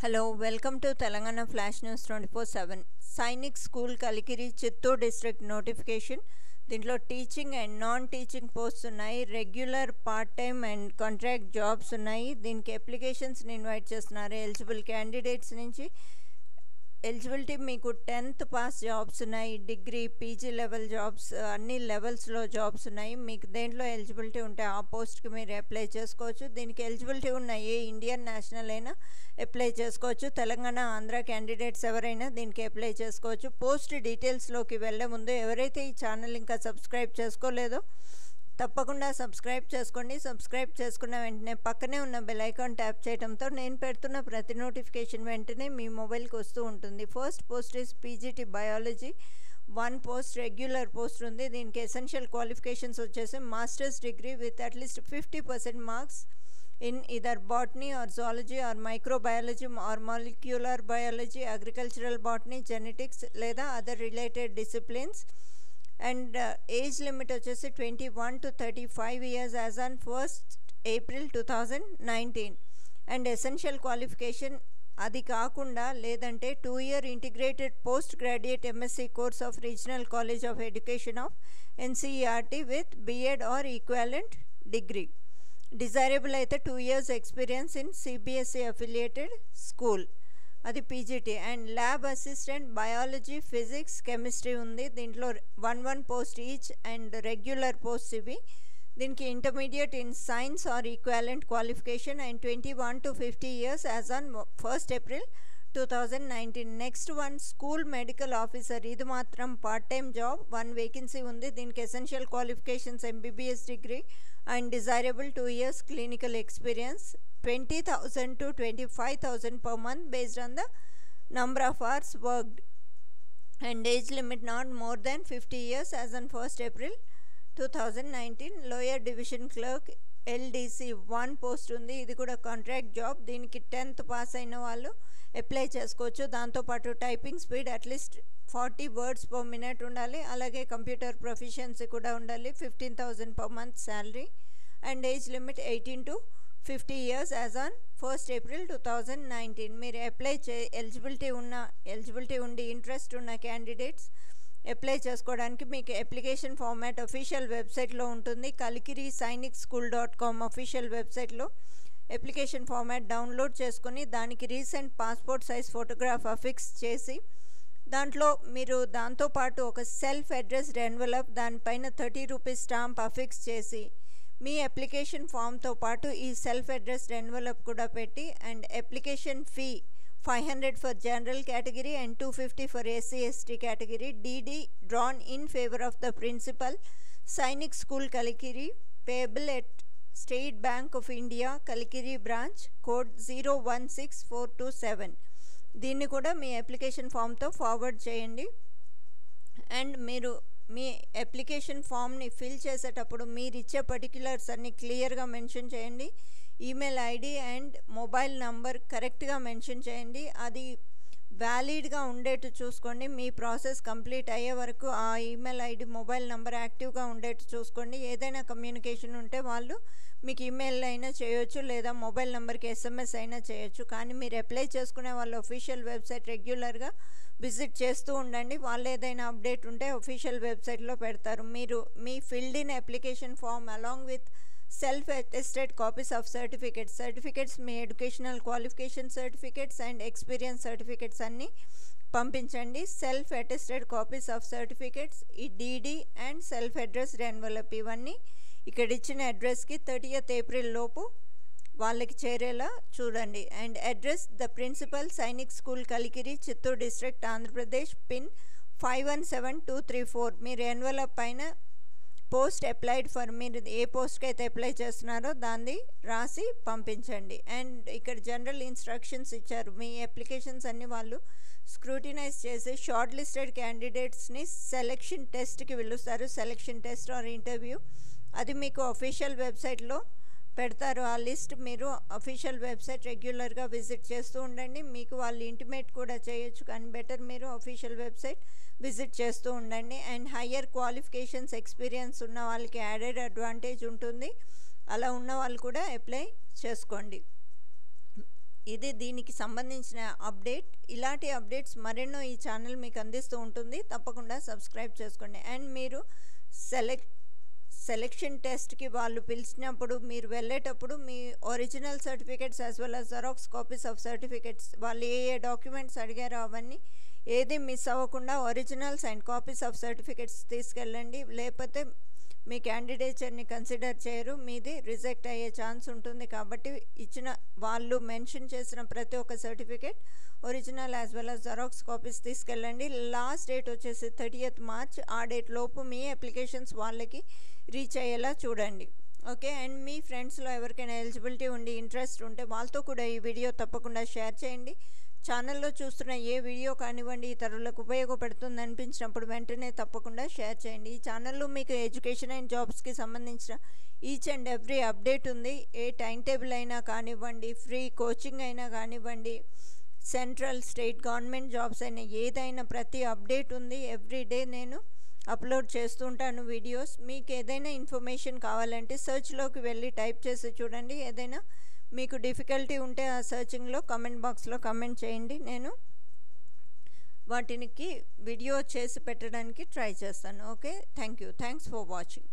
Hello welcome to Telangana flash news 24/7. Sainik school Kalikiri Chittoor district notification. దీంట్లో teaching and non teaching posts ఉన్నాయి. Regular part time and contract jobs ఉన్నాయి. దీనికి అప్లికేషన్స్ని invite చేస్తున్నారు. Eligible candidates నుంచి eligibility మీకు 10th పాస్ జాబ్స్ ఉన్నాయి. డిగ్రీ పీజీ లెవెల్ జాబ్స్ అన్ని లెవెల్స్లో జాబ్స్ ఉన్నాయి. మీకు దేంట్లో ఎలిజిబిలిటీ ఉంటే ఆ పోస్ట్కి మీరు అప్లై చేసుకోవచ్చు. దీనికి ఎలిజిబిలిటీ ఉన్న ఏ ఇండియన్ నేషనల్ అయినా అప్లై చేసుకోవచ్చు. తెలంగాణ ఆంధ్ర క్యాండిడేట్స్ ఎవరైనా దీనికి అప్లై చేసుకోవచ్చు. పోస్ట్ డీటెయిల్స్లోకి వెళ్ళే ముందు ఎవరైతే ఈ ఛానల్ ఇంకా సబ్స్క్రైబ్ చేసుకోలేదో తప్పకుండా సబ్స్క్రైబ్ చేసుకోండి. సబ్స్క్రైబ్ చేసుకున్న వెంటనే పక్కనే ఉన్న బెల్ ఐకాన్ ట్యాప్ చేయడంతో నేను పెడుతున్న ప్రతి నోటిఫికేషన్ వెంటనే మీ మొబైల్కి వస్తూ ఉంటుంది. First post is PGT biology. 1 post regular post ఉంది. దీనికి ఎసెన్షియల్ క్వాలిఫికేషన్స్ వచ్చేసి masters degree with at least 50% marks in either botany or zoology or microbiology or molecular biology, agricultural botany, genetics లేదా other related disciplines. And age limit వచ్చేసి 21 to 35 years as on 1st April 2019. And essential qualification అది కాకుండా లేదంటే 2-year integrated post graduate MSc course of regional college of education of NCERT with BEd or equivalent degree. Desirable అయితే 2 years experience in CBSE affiliated school, అది PGT. And lab assistant biology, physics, chemistry ఉంది. దీంట్లో 1 post each and regular post ఇవి. దీనికి intermediate in science or equivalent qualification and 21 to 50 years as on 1st April 2019. Next one school medical officer. ఇది మాత్రం part time job. 1 vacancy ఉంది. దీనికి essential qualifications MBBS degree and desirable 2 years clinical experience. 20,000 to 25,000 per month based on the number of hours worked, and age limit not more than 50 years as on 1st April 2019. lower division clerk LDC 1 post ఉంది. ఇది కూడా contract job. దీనికి 10th pass అయిన వాళ్ళు apply చేసుకోవచ్చు. దాంతోపాటు typing speed at least 40 words per minute ఉండాలి. అలాగే కంప్యూటర్ ప్రొఫిషియన్సీ కూడా ఉండాలి. 15,000 per month salary and age limit 18 to 50 years as on 1st April 2019. మీరు అప్లై ఎలిజిబిలిటీ ఉండి ఇంట్రెస్ట్ ఉన్న క్యాండిడేట్స్ అప్లై చేసుకోవడానికి మీకు అప్లికేషన్ ఫార్మాట్ అఫీషియల్ వెబ్సైట్లో ఉంటుంది. కలికిరి sainikSchool.com అఫీషియల్ వెబ్సైట్లో అప్లికేషన్ ఫార్మాట్ డౌన్లోడ్ చేసుకుని దానికి recent passport size photograph affix చేసి దాంట్లో మీరు దాంతోపాటు ఒక సెల్ఫ్ అడ్రస్డ్ ఎన్వలప్ దానిపైన 30 రూపీస్ స్టాంప్ అఫిక్స్ చేసి మీ అప్లికేషన్ ఫామ్తో పాటు ఈ సెల్ఫ్ అడ్రస్డ్ ఎన్వలప్ కూడా పెట్టి and application fee 500 for general category and 250 for SC/ST category. DD drawn in favour of the principal Sainik school Kalikiri payable at state bank of India Kalikiri branch code 016427. దీన్ని కూడా మీ application ఫామ్తో forward చేయండి. And మీరు మీ application ఫామ్ని ఫిల్ చేసేటప్పుడు మీరు ఇచ్చే పర్టిక్యులర్స్ అన్ని క్లియర్గా మెన్షన్ చేయండి. Email ID and mobile number కరెక్ట్గా మెన్షన్ చేయండి. అది వ్యాలిడ్గా ఉండేట్టు చూసుకోండి. మీ ప్రాసెస్ కంప్లీట్ అయ్యే వరకు ఆ ఈమెయిల్ ఐడి మొబైల్ నెంబర్ యాక్టివ్గా ఉండేట్టు చూసుకోండి. ఏదైనా కమ్యూనికేషన్ ఉంటే వాళ్ళు మీకు ఈమెయిల్ అయినా చేయొచ్చు లేదా మొబైల్ నెంబర్కి SMS అయినా చేయొచ్చు. కానీ మీరు అప్లై చేసుకునే వాళ్ళు అఫీషియల్ వెబ్సైట్ రెగ్యులర్గా విజిట్ చేస్తూ ఉండండి. వాళ్ళు ఏదైనా అప్డేట్ ఉంటే అఫీషియల్ వెబ్సైట్లో పెడతారు. మీరు మీ filled in application form along with self attested copies of certificates మీ educational qualification certificates and experience certificates అన్నీ పంపించండి. Self attested copies of certificates, ఈ DD and self addressed envelope ఇవన్నీ ఇక్కడ ఇచ్చిన అడ్రస్కి 30th April లోపు వాళ్ళకి చేరేలా చూడండి. And address the principal Sainik school Kalikiri Chittoor district Andhra Pradesh pin 517234. మీరు ఎన్వలప్ పైన పోస్ట్ అప్లైడ్ ఫర్ మీరు ఏ పోస్ట్కి అయితే అప్లై చేస్తున్నారో దాన్ని రాసి పంపించండి. అండ్ ఇక్కడ జనరల్ ఇన్స్ట్రక్షన్స్ ఇచ్చారు. మీ అప్లికేషన్స్ అన్ని వాళ్ళు స్క్రూటినైజ్ చేసి షార్ట్ లిస్టెడ్ క్యాండిడేట్స్ని సెలెక్షన్ టెస్ట్కి పిలుస్తారు. సెలెక్షన్ టెస్ట్ ఆర్ ఇంటర్వ్యూ అది మీకు అఫీషియల్ వెబ్సైట్లో పెడతారు. ఆ లిస్ట్ మీరు అఫీషియల్ వెబ్సైట్ రెగ్యులర్గా విజిట్ చేస్తూ ఉండండి. మీకు వాళ్ళు ఇంటిమేట్ కూడా చేయొచ్చు, కానీ బెటర్ మీరు అఫీషియల్ వెబ్సైట్ విజిట్ చేస్తూ ఉండండి. అండ్ హయ్యర్ క్వాలిఫికేషన్స్ ఎక్స్పీరియన్స్ ఉన్న వాళ్ళకి యాడెడ్ అడ్వాంటేజ్ ఉంటుంది. అలా ఉన్న వాళ్ళు కూడా అప్లై చేసుకోండి. ఇది దీనికి సంబంధించిన అప్డేట్. ఇలాంటి అప్డేట్స్ మరెన్నో ఈ ఛానల్ మీకు అందిస్తూ ఉంటుంది. తప్పకుండా సబ్స్క్రైబ్ చేసుకోండి. అండ్ మీరు సెలెక్షన్ టెస్ట్కి వాళ్ళు పిలిచినప్పుడు మీరు వెళ్ళేటప్పుడు మీ original certificates as well as xerox copies of certificates, వాళ్ళు ఏ డాక్యుమెంట్స్ అడిగారో అవన్నీ ఏది మిస్ అవ్వకుండా originals and copies of certificates తీసుకెళ్ళండి. లేకపోతే మీ క్యాండిడేచర్ని కన్సిడర్ చేయరు, మీది రిజెక్ట్ అయ్యే ఛాన్స్ ఉంటుంది. కాబట్టి ఇచ్చిన వాళ్ళు మెన్షన్ చేసిన ప్రతి ఒక్క certificate original as well as xerox copies తీసుకెళ్ళండి. లాస్ట్ డేట్ వచ్చేసి 30th March. ఆ డేట్ లోపు మీ అప్లికేషన్స్ వాళ్ళకి రీచ్ అయ్యేలా చూడండి. ఓకే. అండ్ మీ ఫ్రెండ్స్లో ఎవరికైనా ఎలిజిబిలిటీ ఉండి ఇంట్రెస్ట్ ఉంటే వాళ్ళతో కూడా ఈ వీడియో తప్పకుండా షేర్ చేయండి. ఛానల్లో చూస్తున్న ఏ వీడియో కానివ్వండి ఇతరులకు ఉపయోగపడుతుంది అనిపించినప్పుడు వెంటనే తప్పకుండా షేర్ చేయండి. ఈ ఛానల్లో మీకు ఎడ్యుకేషన్ అండ్ జాబ్స్కి సంబంధించిన ఈచ్ అండ్ ఎవ్రీ అప్డేట్ ఉంది. ఏ టైం టేబుల్ అయినా కానివ్వండి, ఫ్రీ కోచింగ్ అయినా కానివ్వండి, సెంట్రల్ స్టేట్ గవర్నమెంట్ జాబ్స్ అయినా ఏదైనా ప్రతి అప్డేట్ ఉంది. ఎవ్రీడే నేను అప్లోడ్ చేస్తుంటాను వీడియోస్. మీకు ఏదైనా ఇన్ఫర్మేషన్ కావాలంటే సర్చ్లోకి వెళ్ళి టైప్ చేసి చూడండి. ఏదైనా మీకు డిఫికల్టీ ఉంటే ఆ సర్చింగ్లో కామెంట్ బాక్స్లో కామెంట్ చేయండి. నేను వాటికి వీడియో చేసి పెట్టడానికి ట్రై చేస్తాను. Okay, thank you. Thanks for watching.